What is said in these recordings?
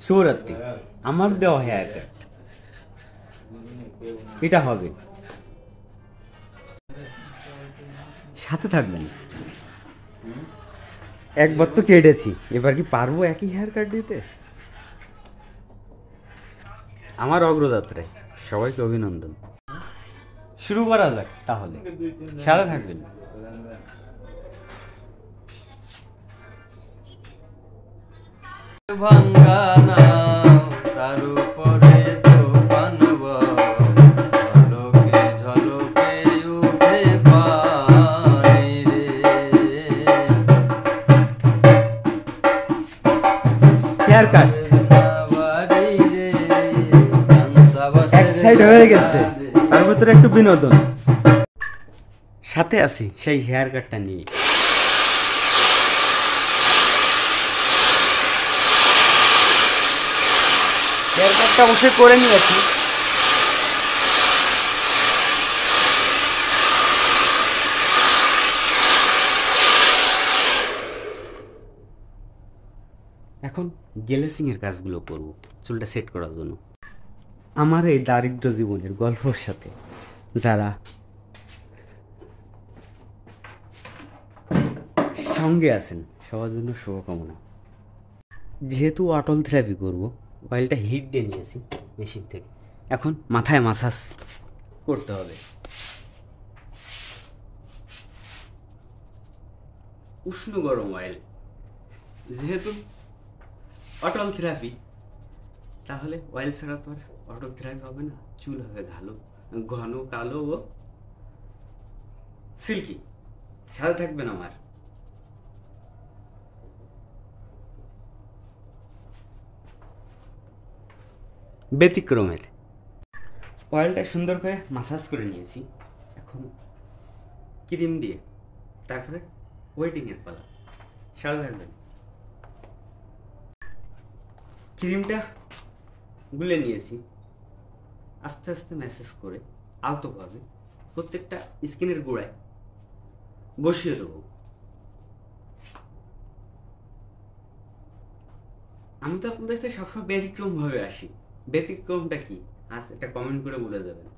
শুভরাত্রি। আমার দেওয়া হেয়ার কাট এটা হবে, সাথে থাকবেন। একবার তো কেটেছি, এবার কি পারবো একই হেয়ার কাট দিতে? আমার অগ্রযাত্রায় সবাইকে অভিনন্দন। শুরু করা যাক তাহলে, সাথে থাকবেন। ভাঙ্গা নাও তার উপরে তুফান ঝলকে ঝলকে উঠে পানি রে। হেয়ার কাট এক সাইড হয়ে গেছে, তার ভিতরে একটু বিনোদন সাথে আছি সেই হেয়ার কাটটা নিয়ে। হেয়ার কাটটা অবশ্যই করে নিয়েছি। এখন গ্লেসিং এর কাজগুলো করব চুলটা সেট করার জন্য। আমার এই দারিদ্র জীবনের গল্পের সাথে যারা সঙ্গে আছেন সবার জন্য শুভকামনা। যেহেতু অটল থেরাপি করব, অয়েলটা হিট দিয়ে নিয়েছি মেশিন থেকে। এখন মাথায় মাসাজ করতে হবে। উষ্ণ গরম অয়েল, যেহেতু অটল থেরাপি, তাহলে অয়েল ছাড়া তো আর অটল থেরাপি হবে না। চুল হবে ঘন কালো ও সিল্কি। সাথে থাকবেন আমার। ব্যতিক্রমের অয়েলটা সুন্দর করে মাসাজ করে নিয়েছি। এখন ক্রিম দিয়ে তারপরে ওয়েটিংয়ের পালা। সাথে থাকবেন। ক্রিমটা গুলে নিয়েছি, আস্তে আস্তে ম্যাসেজ করে আলতোভাবে প্রত্যেকটা স্কিনের গোড়ায় বসিয়ে দেবো। আমি তো আপনাদের সাথে সবসময় ব্যতিক্রমভাবে আসি। ব্যতিক্রমটা কি আজ একটা কমেন্ট করে বলে দেবেন।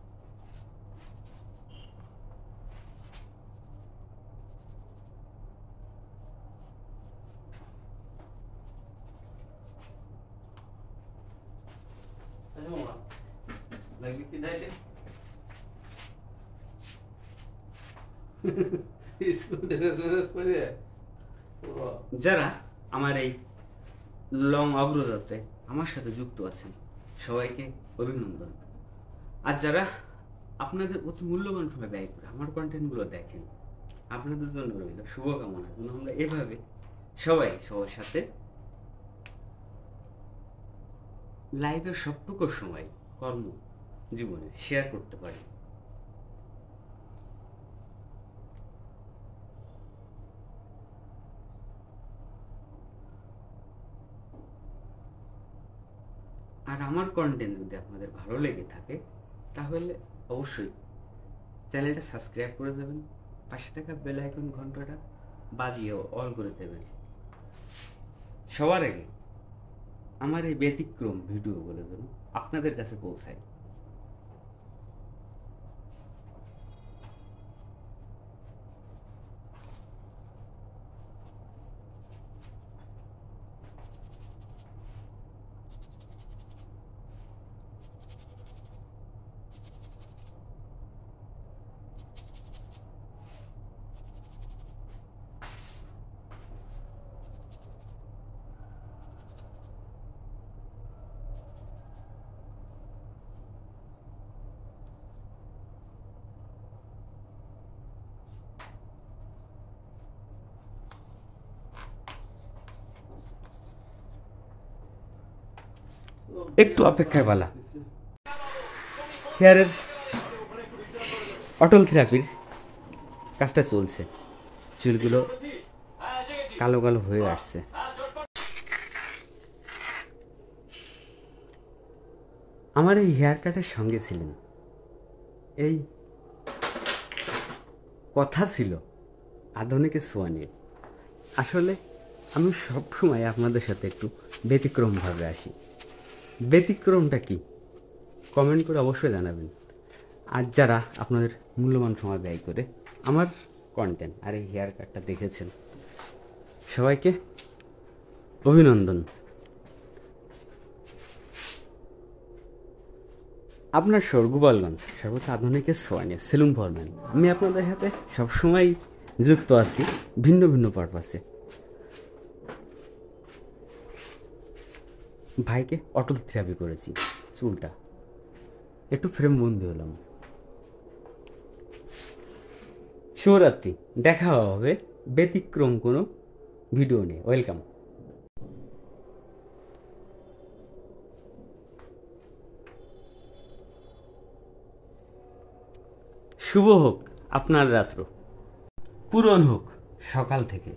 যারা আমার এই লং অগ্রযাত্রায় আমার সাথে যুক্ত আছেন সবাইকে অভিনন্দন। আর যারা আপনাদের অতি মূল্যবান সময় ব্যয় করে আমার কন্টেন্টগুলো দেখেন, আপনাদের জন্য রইল শুভকামনা। যেন আমরা এভাবে সবাই সবার সাথে লাইফের সবটুকু সময় কর্ম জীবনে শেয়ার করতে পারি। আর আমার কন্টেন্ট যদি আপনাদের ভালো লেগে থাকে তাহলে অবশ্যই চ্যানেলটা সাবস্ক্রাইব করে দেবেন, পাশে থাকা বেল আইকন ঘন্টাটা বাজিয়ে অল করে দেবেন। সবার আগে আমার এই ব্যতিক্রম ভিডিওগুলো যেন আপনাদের কাছে পৌঁছায়। একটু অপেক্ষায় পালা। হেয়ারের অটল থেরাপির কাজটা চলছে, চুলগুলো কালো কালো হয়ে আসছে। আমার এই হেয়ার কাটের সঙ্গে ছিলেন, এই কথা ছিল আধুনিকের ছোঁয়া নিয়ে। আসলে আমি সবসময় আপনাদের সাথে একটু ব্যতিক্রমভাবে আসি। ব্যতিক্রমটা কি কমেন্ট করে অবশ্যই জানাবেন। আর যারা আপনাদের মূল্যবান সময় ব্যয় করে আমার কন্টেন্ট আর এই হেয়ার কাটটা দেখেছেন, সবাইকে অভিনন্দন। আপনার শহর গোপালগঞ্জ সর্বোচ্চ আধুনিক সোয়ানিয়া সেলুন ফরম্যান। আমি আপনাদের সাথে সবসময় যুক্ত আছি ভিন্ন ভিন্ন পারপাসে। ভাইকে অটল থেরাপি করেছি, চুলটা একটু ফ্রেম বন্দি হলাম। শুভরাত্রি, দেখা হবে ব্যতিক্রম কোনো ভিডিও নিয়ে। ওয়েলকাম। শুভ হোক আপনার রাত্র, পূরণ হোক সকাল থেকে।